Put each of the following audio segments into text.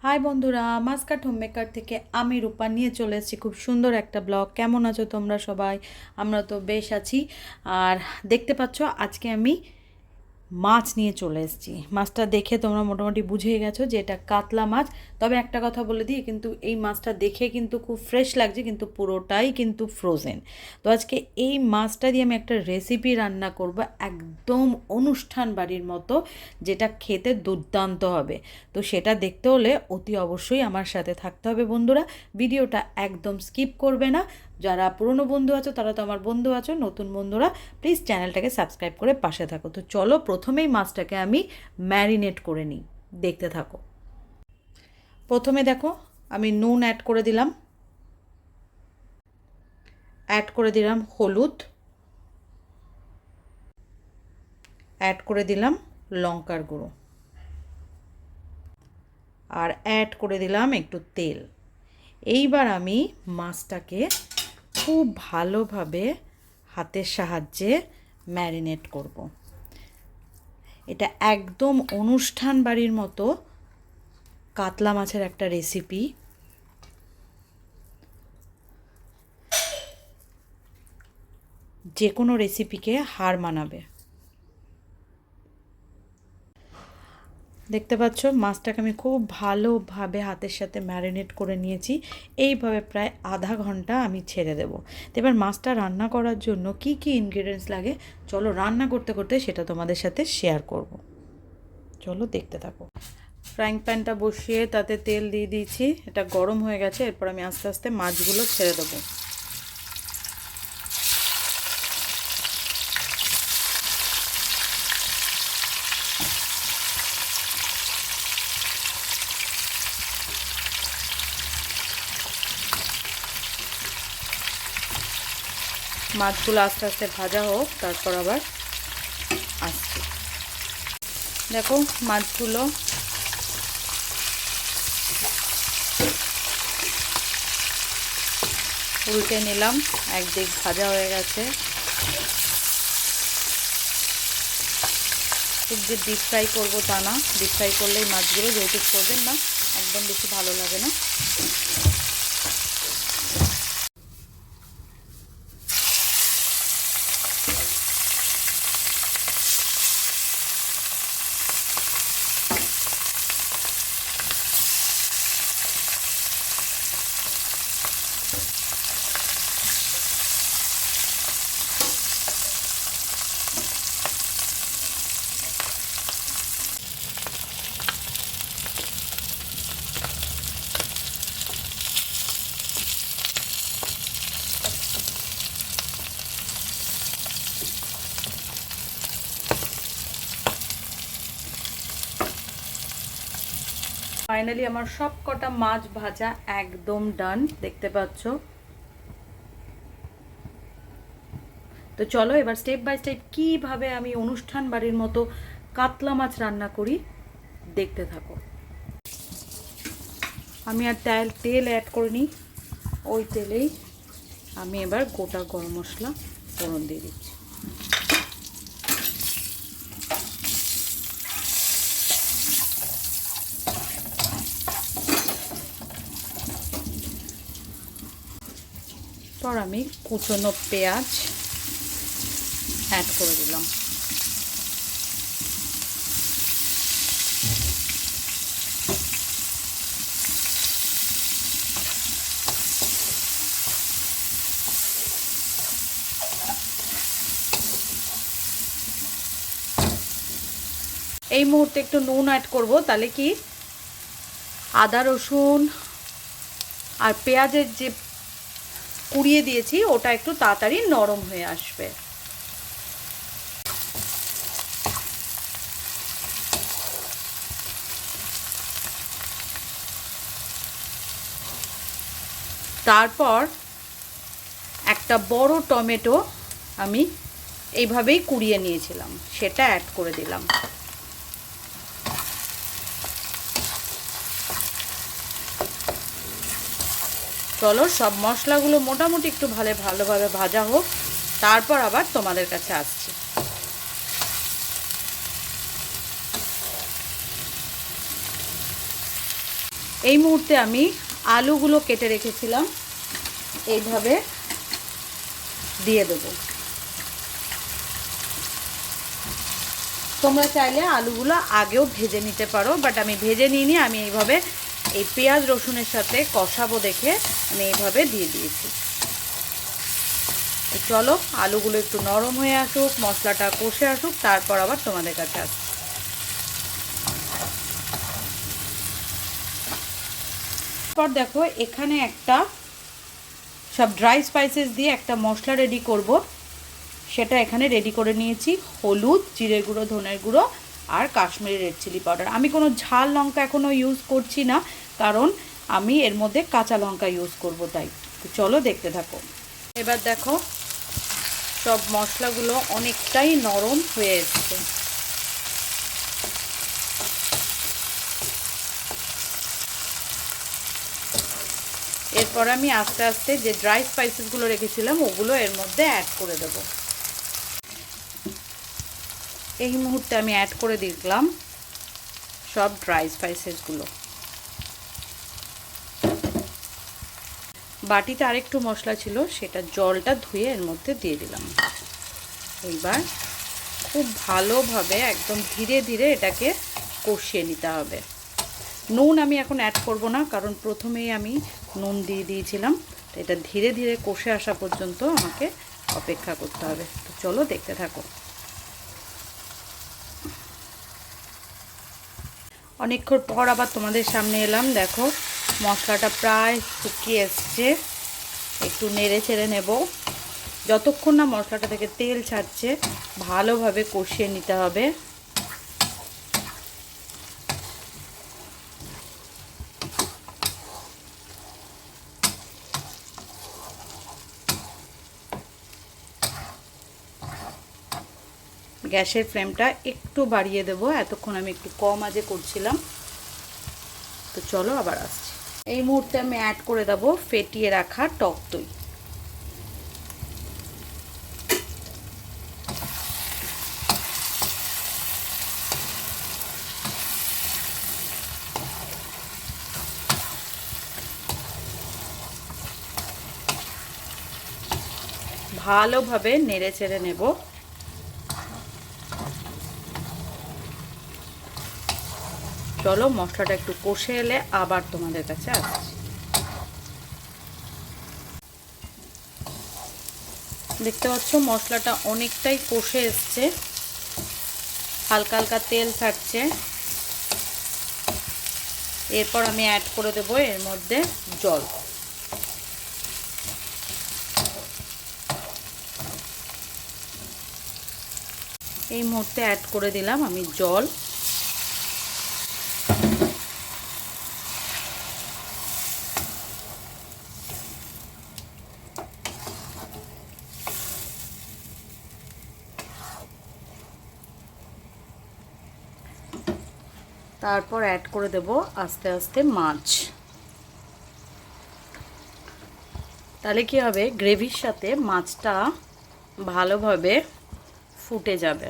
High বন্ধুরা, Muscat homemaker থেকে আমি রূপা নিয়ে চলে এসেছি খুব সুন্দর একটা ব্লগ। কেমন আছো তোমরা সবাই? আমরা তো বেশ আছি। আর দেখতে পাচ্ছ আজকে আমি মাছ নিয়ে চলে এসেছি। মাছটা দেখে তোমরা মোটামুটি বুঝেই গেছো যে এটা কাতলা মাছ। তবে একটা কথা বলে দিই, কিন্তু এই মাছটা দেখে কিন্তু খুব ফ্রেশ লাগছে, কিন্তু পুরোটাই কিন্তু ফ্রোজেন। তো আজকে এই মাছটা দিয়ে আমি একটা রেসিপি রান্না করব, একদম অনুষ্ঠান বাড়ির মতো, যেটা খেতে দুর্দান্ত হবে। তো সেটা দেখতে হলে অতি অবশ্যই আমার সাথে থাকতে হবে বন্ধুরা। ভিডিওটা একদম স্কিপ করবে না। যারা পুরনো বন্ধু আছো তারা তো আমার বন্ধু আছো, নতুন বন্ধুরা প্লিজ চ্যানেলটাকে সাবস্ক্রাইব করে পাশে থাকো। তো চলো প্রথমেই মাছটাকে আমি ম্যারিনেট করে নিই, দেখতে থাকো। প্রথমে দেখো আমি নুন অ্যাড করে দিলাম হলুদ, অ্যাড করে দিলাম লঙ্কার গুঁড়ো, আর অ্যাড করে দিলাম একটু তেল। এইবার আমি মাছটাকে খুব ভালোভাবে হাতের সাহায্যে ম্যারিনেট করব। এটা একদম অনুষ্ঠান বাড়ির মতো কাতলা মাছের একটা রেসিপি। যে কোনো রেসিপিকে হার মানাবে। দেখতে পাচ্ছ মাছটাকে আমি খুব ভালোভাবে হাতের সাথে ম্যারিনেট করে নিয়েছি। এইভাবে প্রায় আধা ঘন্টা আমি ছেড়ে দেব। তো এবার মাছটা রান্না করার জন্য কি কি ইনগ্রিডিয়েন্টস লাগে চলো রান্না করতে করতে সেটা তোমাদের সাথে শেয়ার করব। চলো দেখতে থাকো। ফ্রাইং প্যানটা বসিয়ে তাতে তেল দিয়ে দিয়েছি, এটা গরম হয়ে গেছে। এরপর আমি আস্তে আস্তে মাছগুলো ছেড়ে দেবো। মাছগুলো আস্তে আস্তে ভাজা হোক, তারপর আবার আসছি। দেখো মাছগুলো উল্টে নিলাম, একদিক ভাজা হয়ে গেছে। খুব যে ডিপ ফ্রাই করবো তা না, ডিপ ফ্রাই করলেই মাছগুলো যেহেতু করবেন না একদম বেশি ভালো লাগে না। ফাইনালি আমার সব কটা মাছ ভাজা একদম ডান, দেখতে পাচ্ছ। তো চলো এবার স্টেপ বাই স্টেপ কীভাবে আমি অনুষ্ঠান বাড়ির মতো কাতলা মাছ রান্না করি দেখতে থাকো। আমি আর তেল অ্যাড করিনি, ওই তেলেই আমি এবার গোটা গরম মশলা ফোড়ন দিয়ে দিচ্ছি। পর আমি কুচনো পেঁয়াজ অ্যাড করে দিলাম। এই মুহূর্তে একটু নুন অ্যাড করব, তাহলে কি আদা রসুন আর পেঁয়াজের যে কুড়িয়ে দিয়েছি ওটা একটু তাড়াতাড়ি নরম হয়ে আসবে। তারপর একটা বড় টমেটো আমি এইভাবেই কুড়িয়ে নিয়েছিলাম, সেটা অ্যাড করে দিলাম। চলো সব মশলাগুলো মোটামুটি একটু ভালোভাবে ভাজা হোক, তারপর আবার তোমাদের কাছে আসছি। এই মুহূর্তে আমি আলুগুলো কেটে রেখেছিলাম এইভাবে দিয়ে দেবো। তোমরা চাইলে আলুগুলো আগেও ভেজে নিতে পারো, বাট আমি ভেজে নিইনি। আমি এইভাবে এই পেঁয়াজ রসুনের সাথে কষাবো দেখে আমি এইভাবে দিয়ে দিয়েছি। চলো আলুগুলো একটু নরম হয়ে আসুক, মশলাটা কষে আসুক, তারপর আবার তোমাদের কাছে আসছি। পর দেখো এখানে একটা সব ড্রাই স্পাইসেস দিয়ে একটা মশলা রেডি করব, সেটা এখানে রেডি করে নিয়েছি। হলুদ, জিরে গুঁড়ো, ধনের গুঁড়ো আর কাশ্মীরি রেড চিলি পাউডার। আমি কোনো ঝাল লঙ্কা এখনও ইউজ করছি না, কারণ আমি এর মধ্যে কাঁচা লঙ্কা ইউজ করব, তাই। তো চলো দেখতে থাকো। এবার দেখো সব মশলাগুলো অনেকটাই নরম হয়ে এসছে। এরপর আমি আস্তে আস্তে যে ড্রাই স্পাইসেসগুলো রেখেছিলাম ওগুলো এর মধ্যে অ্যাড করে দেব। এই মুহূর্তে আমি অ্যাড করে দিলাম সব ড্রাই স্পাইসেসগুলো। বাটিতে আরেকটু মশলা ছিল, সেটা জলটা ধুয়ে এর মধ্যে দিয়ে দিলাম। এইবার খুব ভালোভাবে একদম ধীরে ধীরে এটাকে কষিয়ে নিতে হবে। নুন আমি এখন অ্যাড করব না, কারণ প্রথমেই আমি নুন দিয়ে দিয়েছিলাম। এটা ধীরে ধীরে কষে আসা পর্যন্ত আমাকে অপেক্ষা করতে হবে। তো চলো দেখতে থাকো। অনেকক্ষণ পর আবার তোমাদের সামনে এলাম। দেখো মশলাটা প্রায় শুকিয়ে এসছে। একটু নেড়ে চেড়ে নেব। যতক্ষণ না মশলাটা থেকে তেল ছাড়ছে ভালোভাবে কষিয়ে নিতে হবে। গ্যাসের ফ্লেমটা একটু বাড়িয়ে দেব, এতক্ষণ আমি একটু কম আঁচে করছিলাম। তো চলো আবার আসছি। এই মুহূর্তে আমি অ্যাড করে দেব ফেটিয়ে রাখা টক দই। ভালোভাবে নেড়ে চেড়ে নেব। চলো মশলাটা একটু কষে এলে আবার তোমাদের কাছে আসছি। দেখতে পাচ্ছ মশলাটা অনেকটাই কষে এসছে, হালকা হালকা তেল ছাড়ছে। এরপর আমি অ্যাড করে দেবো এর মধ্যে জল। এই মুহূর্তে অ্যাড করে দিলাম আমি জল। তারপর অ্যাড করে দেব আস্তে আস্তে মাছ। তাহলে কি হবে, গ্রেভির সাথে মাছটা ভালোভাবে ফুটে যাবে।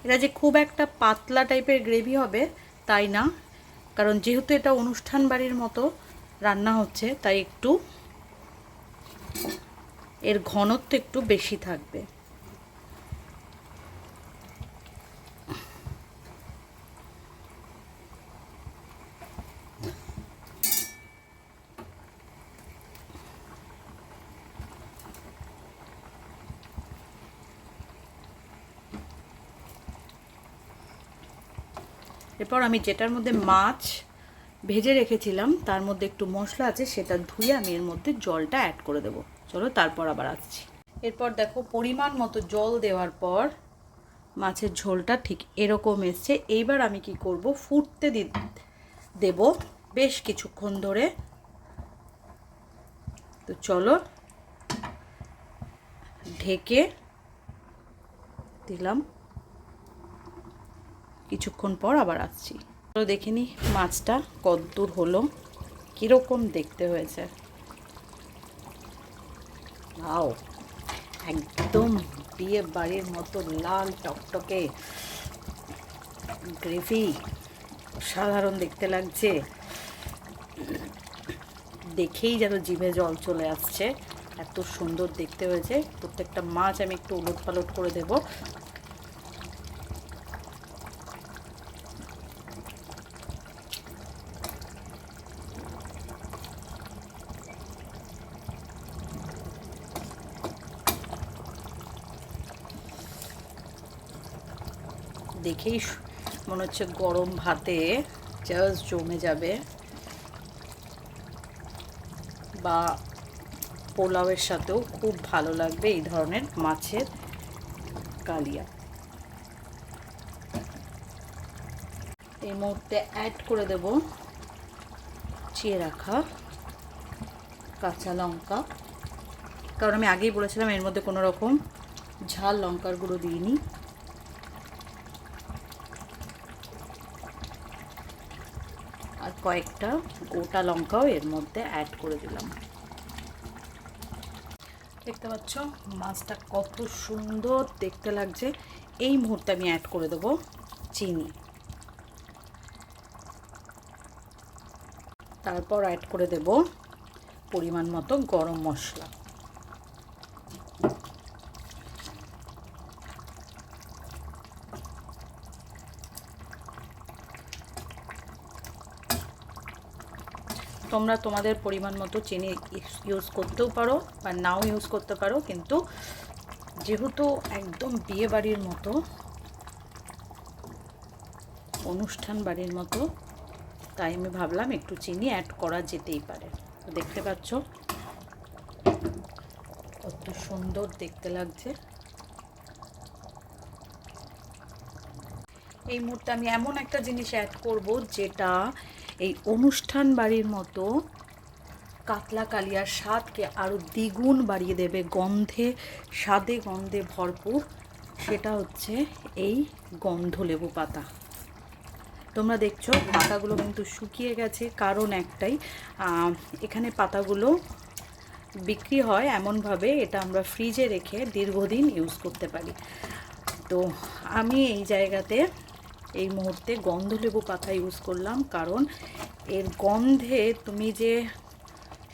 এটা যে খুব একটা পাতলা টাইপের গ্রেভি হবে তাই না, কারণ যেহেতু এটা অনুষ্ঠান বাড়ির মতো রান্না হচ্ছে, তাই একটু এর ঘনত্ব একটু বেশি থাকবে। এরপর আমি যেটার মধ্যে মাছ ভেজে রেখেছিলাম তার মধ্যে একটু মশলা আছে, সেটা ধুয়ে আমি এর মধ্যে জলটা অ্যাড করে দেবো। চলো তারপর আবার আসছি। এরপর দেখো পরিমাণ মতো জল দেওয়ার পর মাছের ঝোলটা ঠিক এরকম এসছে। এইবার আমি কি করব, ফুটতে দেব বেশ কিছুক্ষণ ধরে। তো চলো ঢেকে দিলাম, কিছুক্ষণ পর আবার আসছি। তো দেখে নি মাছটা কতদূর হলো, কীরকম দেখতে হয়েছে। আও একদম বিয়ে বাড়ির মতো লাল টকটকে গ্রেভি সাধারণ দেখতে লাগছে, দেখেই যেন জিভে জল চলে আসছে, এত সুন্দর দেখতে হয়েছে। প্রত্যেকটা মাছ আমি একটু উলট পালট করে দেব। দেখেই মনে হচ্ছে গরম ভাতে জাস্ট জমে যাবে, বা পোলাওয়ের সাথেও খুব ভালো লাগবে এই ধরনের মাছের কালিয়া। এই মুহূর্তে অ্যাড করে দেব চিয়ে রাখা কাঁচা লঙ্কা, কারণ আমি আগেই বলেছিলাম এর মধ্যে কোনো রকম ঝাল লঙ্কার গুঁড়ো দিইনি। আর কয়েকটা গোটা লঙ্কাও এর মধ্যে অ্যাড করে দিলাম। দেখতে পাচ্ছ মাছটা কত সুন্দর দেখতে লাগছে। এই মুহূর্তে আমি অ্যাড করে দেবো চিনি, তারপর অ্যাড করে দেব পরিমাণ মতো গরম মশলা। তোমরা তোমাদের পরিমাণ মতো চিনি ইউজ করতেও পারো বা নাও ইউজ করতে পারো, কিন্তু যেহেতু একদম বিয়ে বাড়ির মতো, অনুষ্ঠান বাড়ির মতো, তাই আমি ভাবলাম একটু চিনি অ্যাড করা যেতেই পারে। তো দেখতে পাচ্ছ কত সুন্দর দেখতে লাগছে। এই মুহূর্তে আমি এমন একটা জিনিস অ্যাড করব যেটা এই অনুষ্ঠান বাড়ির মতো কাতলা কালিয়ার স্বাদকে আরও দ্বিগুণ বাড়িয়ে দেবে, স্বাদে গন্ধে ভরপুর। সেটা হচ্ছে এই গন্ধলেবু পাতা। তোমরা দেখছো পাতাগুলো কিন্তু শুকিয়ে গেছে, কারণ একটাই, এখানে পাতাগুলো বিক্রি হয় এমনভাবে এটা আমরা ফ্রিজে রেখে দীর্ঘদিন ইউজ করতে পারি। তো আমি এই জায়গাতে এই মুহূর্তে গন্ধলেবু পাতা ইউজ করলাম, কারণ এর গন্ধে তুমি যে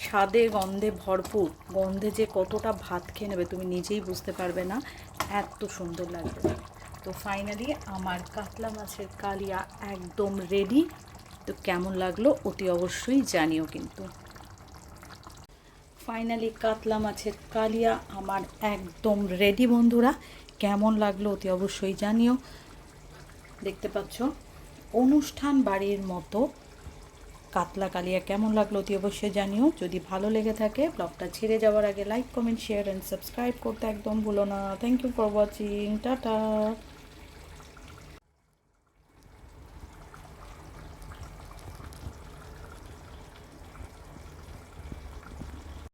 স্বাদে গন্ধে ভরপুর, গন্ধে যে কতটা ভাত খেয়ে নেবে তুমি নিজেই বুঝতে পারবে না, এত সুন্দর লাগবে। তো ফাইনালি আমার কাতলা মাছের কালিয়া একদম রেডি। তো কেমন লাগলো অতি অবশ্যই জানিও। কিন্তু ফাইনালি কাতলা মাছের কালিয়া আমার একদম রেডি বন্ধুরা। কেমন লাগলো অতি অবশ্যই জানিও। দেখতে পাচ্ছ অনুষ্ঠান বাড়ির মতো কাতলা কালিয়া কেমন লাগলো অতি অবশ্যই জানিও। যদি ভালো লেগে থাকে ব্লগটা ছেড়ে যাওয়ার আগে like comment share and subscribe করতে একদম ভুলো না। Thank you for watching, tata.